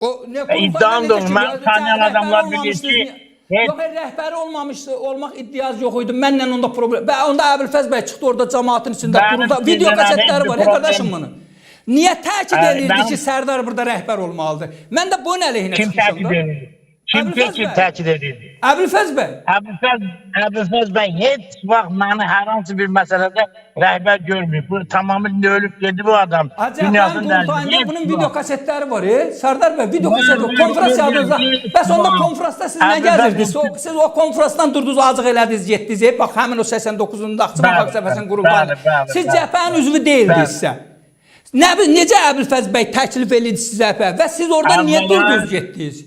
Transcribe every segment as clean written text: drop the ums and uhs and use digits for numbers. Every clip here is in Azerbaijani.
O ne İddiam da olur. Ben tanıyan adamlar bilir ki Yox, rəhbəri olmamışdı, olmaq iddiası yox idi. Mənlə onda problem. Və onda Əbülfəz bəy çıxdı orada cəmaatın içində qurulda. Video kasetləri var, qardaşım bunu. Niyə təkid edirdi ki, Sərdar burada rəhbər olmalıdır? Mən də bunun əleyhinə çıxmışam da. Kim təkid edirdi? Əbülfəz bəy. Əbülfəz bəy heç vaxt məni hər hansı bir məsələdə rəhbər görməyib. Bu tamamilə ölüb gedib bu adam. Dünyasının qurultayında bunun video kasetləri var. Sərdar bəy, video kasetləri, konfrans yadınızda. Bəs onda konfransda siz nə gəzirdiniz? Siz o konfransdan durdunuz, acıq elədiniz, getdiniz. Bax, həmin o 89-da Axçıvan Xalq Cəbhəsinin qurultayında. Siz cəbhənin üzvü deyildinizsə. Necə Əbülfəz bəy təklif edildi sizə və siz orada niyə durdunuz, getdiniz?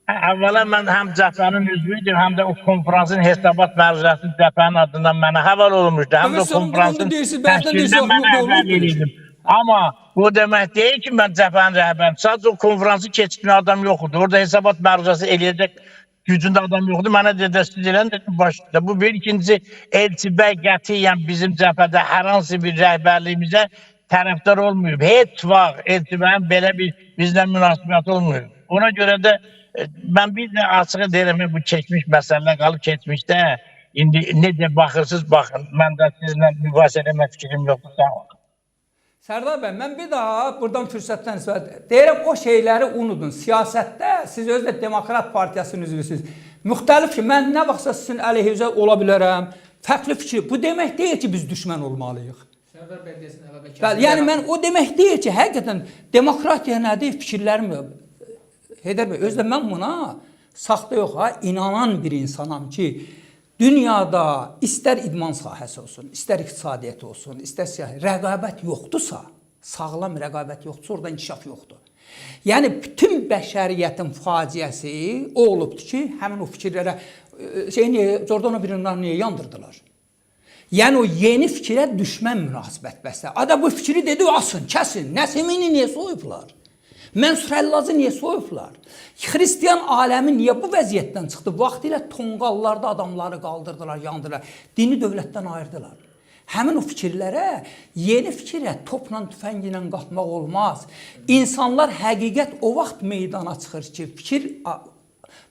Əvvəla mən həm cəbhənin üzvüydüm, həm də o konfransın hesabat məruzəsi cəbhənin adından mənə həval olunmuşdu. Həm də o konfransın təşkilindən mən əvvəl edirdim. Amma bu demək deyil ki, mən cəbhənin rəhbərim. Sadəcə o konfransı keçkin adam yox idi. Orada hesabat məruzəsi eləyəcək gücündə adam yoxdur. Mənə dedəsiz elən dedim başında. Bu bir. İkincisi, Elçi bəy qətiyyən bizim cəbhədə hər hansı bir rəhbərliyimizə tərəfdar olmayıb. Heç vaxt Elçi bəyin belə bir bizlə münasibəti olmayıb. Ona görə də mən bir də açığı deyirəm, bu keçmiş məsələlər qalıb keçmişdə. İndi necə baxırsınız, baxın. Mən də sizinlə mübahisə eləmək fikrim yoxdur. Sağ olun. Sərdar bəy, mən bir daha buradan fürsətdən istifadə deyirəm, o şeyləri unudun. Siyasətdə siz özdə Demokrat Partiyasının üzvüsünüz. Müxtəlif ki, mən nə vaxtsa sizin əleyhinizə ola bilərəm. Fərqli fikir. Bu demək deyil ki, biz düşmən olmalıyıq. Sərdar bəy desin, əlavə kəsin. Yəni mən o demək deyil ki, həqiqətən demokratiya nədir, fikirlərim yox. Heydər bəy, özdə mən buna saxta yox, inanan bir insanam ki, dünyada istər idman sahəsi olsun, istər iqtisadiyyat olsun, istər siyasi, rəqabət yoxdursa, sağlam rəqabət yoxdursa, orada inkişaf yoxdur. Yəni, bütün bəşəriyyətin faciəsi o olubdur ki, həmin o fikirlərə, Jordano birinlər niyə yandırdılar? Yəni, o yeni fikrə düşmən münasibət bəslər. Ada bu fikri dedi, asın, kəsin, Nəsimini niyə soyublar? Mənsur Həllacı niyə soyublar? Xristiyan aləmi niyə bu vəziyyətdən çıxdı? Vaxtilə tonqallarda adamları qaldırdılar, yandırdılar. Dini dövlətdən ayırdılar. Həmin o fikirlərə, yeni fikirə topla, tüfənglə qalxmaq olmaz. İnsanlar həqiqət o vaxt meydana çıxır ki, fikir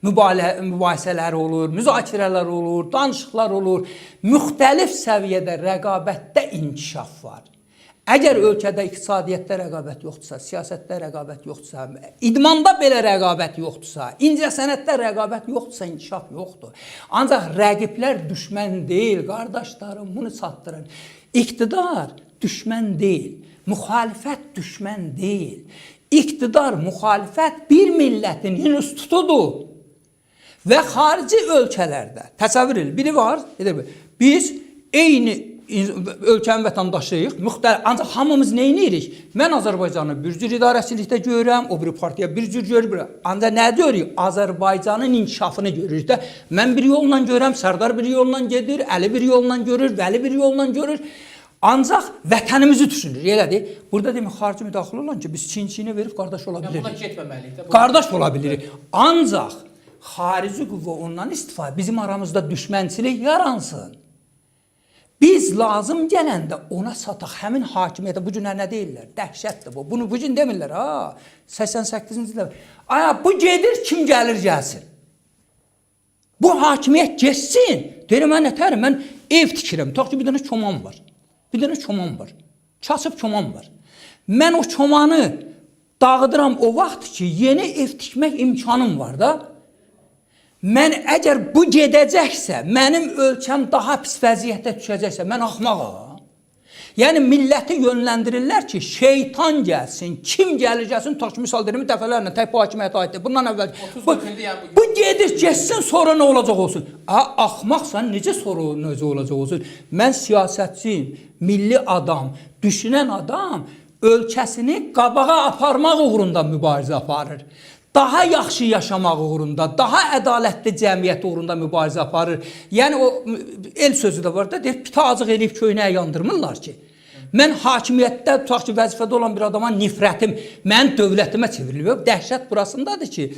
mübahisələri olur, müzakirələr olur, danışıqlar olur. Müxtəlif səviyyədə rəqabətdə inkişaf var. Əgər ölkədə iqtisadiyyatda rəqabət yoxdursa, siyasətdə rəqabət yoxdursa, idmanda belə rəqabət yoxdursa, incəsənətdə rəqabət yoxdursa, inkişaf yoxdur. Ancaq rəqiblər düşmən deyil, qardaşlarım, bunu çatdırın. İqtidar düşmən deyil, müxalifət düşmən deyil. İqtidar, müxalifət bir millətin institutudur. Və xarici ölkələrdə, təsəvvür edin, biri var, biz eyni ölkənin vətəndaşıyıq, ancaq hamımız nə edirik? Mən Azərbaycanı bir cür idarəçilikdə görürəm, o bir partiya bir cür görür. Ancaq nə görürük? Azərbaycanın inkişafını görürük də. Mən bir yolla görürəm, Sərdar bir yolla gedir, Əli bir yolla görür, Vəli bir yolla görür. Ancaq vətənimizi düşünür, elədir. Burada demək, xarici müdaxilə olan ki, biz Çin-Çinə verib qardaş ola bilirik. Buna getməməliyik. Qardaş ola bilirik. Ancaq xarici qüvvə ondan istifadə, bizim aramızda düşmənçilik yaransın. Biz lazım gələndə ona sataq, həmin hakimiyyətə, bu gün nə deyirlər? Dəhşətdir bu. Bunu bu gün demirlər, 88-ci ildə. Bu gedir, kim gəlir, gəlsin. Bu hakimiyyət geçsin. Deyirəm, mən nətərim, mən ev tikirəm. Tutaq ki, bir dənə çoman var. Bir dənə çoman var. Kasıb çoman var. Mən o çomanı dağıdıram o vaxt ki, yeni ev tikmək imkanım var da. Mən əgər bu gedəcəksə, mənim ölkəm daha pis vəziyyətə düşəcəksə, mən axmağam. Yəni, milləti yönləndirirlər ki, şeytan gəlsin, kim gəlir gəlsin, tutaq ki, misal deyirəm, dəfələrlə tək bu hakimiyyətə aiddir. Bundan əvvəl, bu gedir, geçsin, sonra nə olacaq olsun? Axmaqsan, necə sonra necə olacaq olsun? Mən siyasətçiyim, milli adam, düşünən adam ölkəsini qabağa aparmaq uğrunda mübarizə aparır. Daha yaxşı yaşamaq uğrunda, daha ədalətli cəmiyyət uğrunda mübarizə aparır. Yəni, o el sözü də var da, deyir, pita acıq eləyib köynəyə yandırmırlar ki. Mən hakimiyyətdə, tutaq ki, vəzifədə olan bir adama nifrətim, mənim dövlətimə çevrilib. Dəhşət burasındadır ki,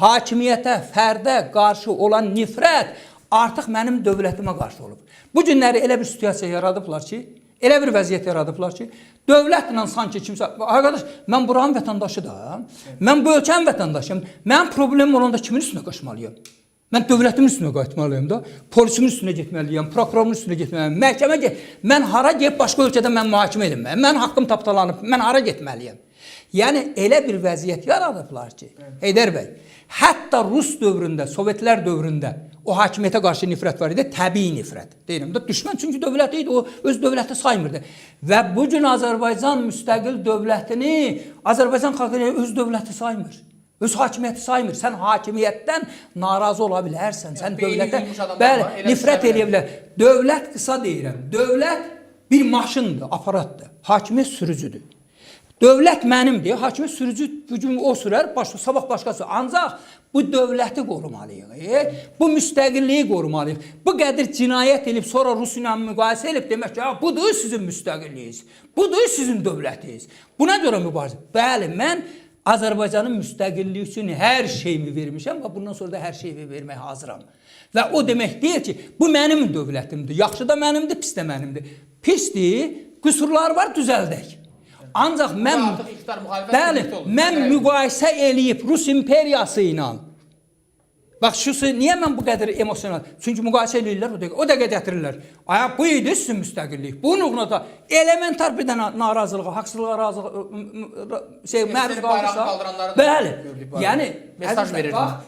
hakimiyyətə, fərdə qarşı olan nifrət artıq mənim dövlətimə qarşı olub. Bu günləri elə bir situasiya yaradıblar ki, Elə bir vəziyyət yaradıblar ki, dövlətlə sanki kimsə, arkadaş, mən buranın vətəndaşı da, mən bu ölkənin vətəndaşıyım, mənim problemim olanda kimin üstünə qaçmalıyım? Mən dövlətimin üstünə qayıtmalıyım da, polisimin üstünə getməliyim, prokurorun üstünə getməliyim, məhkəmə get. Mən hara gedib başqa ölkədə mən mühakimə edilməyim, mən haqqım tapdalanıb, mən hara getməliyim? Yəni elə bir vəziyyət yaradıblar ki, Heydər bəy, hətta Rus dövründə, Sovetlər dövründə o hakimiyyətə qarşı nifrət var idi, təbii nifrət. Deyirəm də, düşmən çünki dövləti idi, o öz dövləti saymırdı. Və bu gün Azərbaycan müstəqil dövlətini Azərbaycan xalqı öz dövləti saymır. Öz hakimiyyəti saymır. Sən hakimiyyətdən narazı ola bilərsən. Sən dövlətə nifrət eləyə bilər. Dövlət qısa deyirəm. Dövlət bir maşındır, aparatdır. Hakimiyyət sürücüdür. Dövlət mənimdir, hakimiyyət sürücü gücümü o sürər, sabah başqası. Ancaq bu dövləti qorumalıyıq, bu müstəqilliyi qorumalıyıq. Bu qədər cinayət edib, sonra Rus ilə müqayisə edib demək ki, budur sizin müstəqilliyiniz, budur sizin dövlətiniz. Buna görə mübarizə. Bəli, mən Azərbaycanın müstəqilliyi üçün hər şeyimi vermişəm və bundan sonra da hər şeyimi verməyə hazıram. Və o demək deyil ki, bu mənim dövlətimdir, yaxşı da mənimdir, pis də mənimdir. Pisdir, qüsurlar var, düzəldək. Ancaq mən müqayisə eləyib Rus imperiyası ilə, bax, niyə mən bu qədər emosional? Çünki müqayisə eləyirlər, o dəqiqə gətirirlər. Bu idi sizin müstəqillik. Bunun uğruna da elementar bir dənə narazılığa, haqsızlığa məruz qaldırsa, bəli, yəni,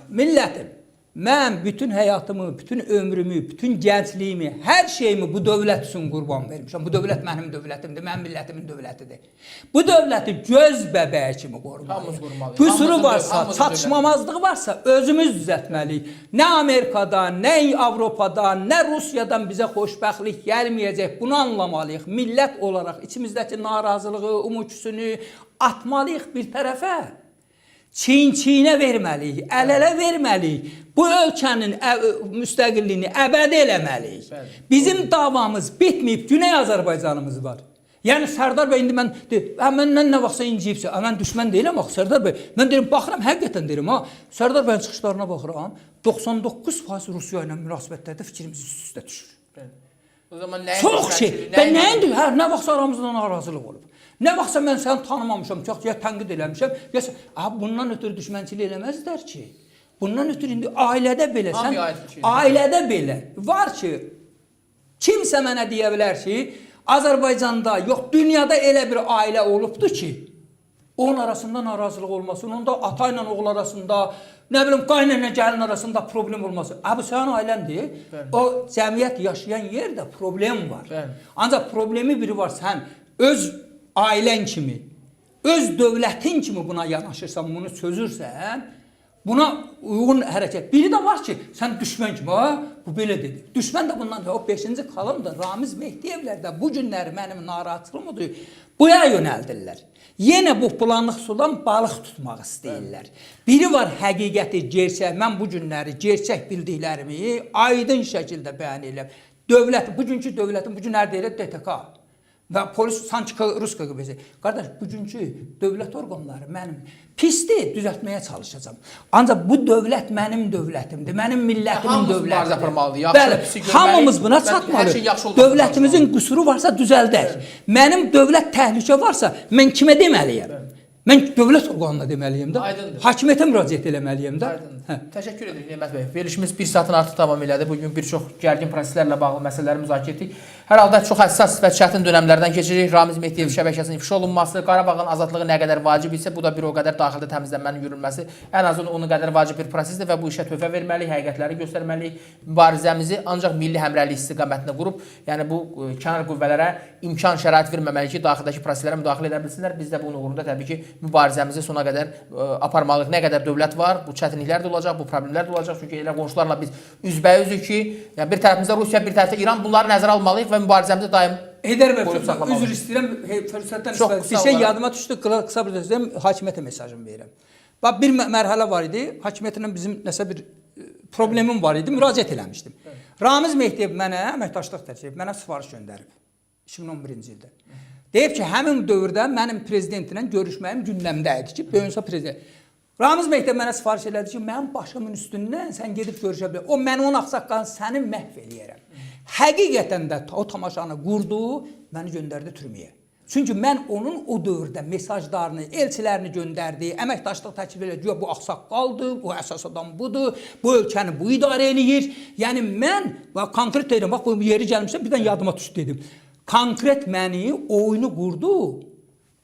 millətim, mən bütün həyatımı, bütün ömrümü, bütün gəncliyimi, hər şeyimi bu dövlət üçün qurban vermişəm. Bu dövlət mənim dövlətimdir, mənim millətimin dövlətidir. Bu dövləti göz bəbəyi kimi qorumalıyıq. Qüsuru varsa, çatışmamazlığı varsa özümüz düzəltməliyik. Nə Amerikada, nə Avropada, nə Rusiyadan bizə xoşbəxtlik gəlməyəcək. Bunu anlamalıyıq. Millət olaraq içimizdəki narazılığı, umutçusunu atmalıyıq bir tərəfə. Çiyin-çiyinə verməliyik, əl-ələ verməliyik. Bu ölkənin müstəqilliyini əbədi eləməliyik. Bizim davamız bitməyib, Güney Azərbaycanımız var. Yəni Sərdar bəy indi məndən nə vaxtsa inciyibsə, mən düşmən deyiləm axı Sərdar bəy. Mən deyirəm, baxıram, həqiqətən deyirəm, Sərdar bəyin çıxışlarına baxıram, 99% Rusiya ilə münasibətlərdə fikrimiz üst-üstə düşür. Çox şey. Və nə vaxtsa aramızda narazılıq olub. Nə vaxtsa mən səni tanımamışam, çox ya tənqid eləmişəm, ya bundan ötürü düşmənçilik eləməzlər ki. Bundan ötürü indi ailədə belə, ailədə belə var ki, kimsə mənə deyə bilər ki, Azərbaycanda, yox, dünyada elə bir ailə olubdur ki, onun arasında narazılıq olmasın, onda ata ilə oğul arasında, nə bilim, qaynana gəlin arasında problem olmasın. Bu sənin ailəndir, o cəmiyyət yaşayan yerdə problem var. Ancaq problemi biri var, sən öz ailən kimi, öz dövlətin kimi buna yanaşırsan, bunu çözürsən, buna uyğun hərəkət. Biri də var ki, sən düşmən kimi, bu belə dedi. Düşmən də bundan da, o 5-ci kolumda Ramiz Mehdiyevlər də bu günləri mənim narahatlığımdır, buya yönəldirlər. Yenə bu bulanıq sudan balıq tutmaq istəyirlər. Biri var həqiqəti, gerçək, mən bu günləri, gerçək bildiklərimi aydın şəkildə bəyan edirəm. Dövlət, bugünkü dövlətin, bu günlər deyilir DTK. Və polis sanki Rus KGB-si. Qardaş, bugünkü dövlət orqanları mənim pisdir, düzəltməyə çalışacağam. Ancaq bu dövlət mənim dövlətimdir, mənim millətimin dövlətidir. Bəli, hamımız buna çatmalıyıq. Dövlətimizin qüsuru varsa düzəldək. Mənim dövlət təhlükə varsa, mən kimə deməliyəm? Mən dövlət orqanına deməliyim də, hakimiyyətə müraciət eləməliyim də. Təşəkkür edirik Nemət bəy. Verilişimiz 1 saatın artıq davam elədi. Bugün bir çox gərgin proseslərlə bağlı məsələləri müzakirə etdik. Hər halda çox həssas və çətin dönəmlərdən keçirik. Ramiz Mehdiyev şəbəkəsinin ifşa olunması, Qarabağın azadlığı nə qədər vacib isə, bu da bir o qədər daxildə təmizlənmənin yürünməsi ən azından onun qədər vacib bir prosesdir və bu işə töhfə verməliyik, həqiqətləri göstərməliyik. Mübarizəmizi ancaq milli həmrəylik istiqamətində qurub, yəni bu kənar qüvvələrə imkan şərait verməməliyik ki, daxildəki proseslərə müdaxilə edə bilsinlər. Biz də bunun uğrunda təbii ki, mübarizəmizi sona qədər aparmalıyıq. Nə qədər dövlət var, bu çətinliklər də olacaq, bu problemlər də olacaq. Çünki elə qonşularla biz üzbəyüzük ki, yəni bir tərəfimizdə Rusiya, bir tərəfdə İran, bunları nəzərə almalıyıq və mübarizəmizdə daim Heydər bəy, üzr istəyirəm, fürsətdən istifadə. Bir şey yadıma düşdü, qısa bir sözüm, hakimiyyətə mesajımı verirəm. Bax, bir mərhələ var idi, hakimiyyətlə bizim nəsə bir problemim var idi, müraciət eləmişdim. Ramiz Mehdiyev mənə əməkdaşlıq təklif edib, mənə sifariş göndərib 2011-ci ildə. Deyib ki, həmin dövrdə mənim prezidentlə görüşməyim gündəmdə idi ki, böyünsə prezident. Ramiz Mehdiyev mənə sifariş elədi ki, mənim başımın üstündən sən gedib görüşə bilər. O mən onun ağsaqqalını səni məhv eləyərəm. Həqiqətən də o tamaşanı qurdu, məni göndərdi türməyə. Çünki mən onun o dövrdə mesajlarını, elçilərini göndərdi, əməkdaşlıq təklif elədi, bu ağsaqqaldır, bu əsas adam budur, bu ölkəni bu idarə eləyir. Yəni mən konkret deyirəm, bax bu yeri gəlmişsə bir dənə yadıma düşdü dedim. Konkret məni oyunu qurdu,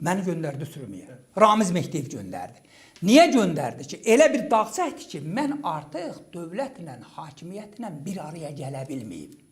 məni göndərdi türməyə. Ramiz Mehdiyev göndərdi. Niyə göndərdi ki? Elə bir dağ çəkdi ki, mən artıq dövlətlə, hakimiyyətlə bir araya gələ bilməyim.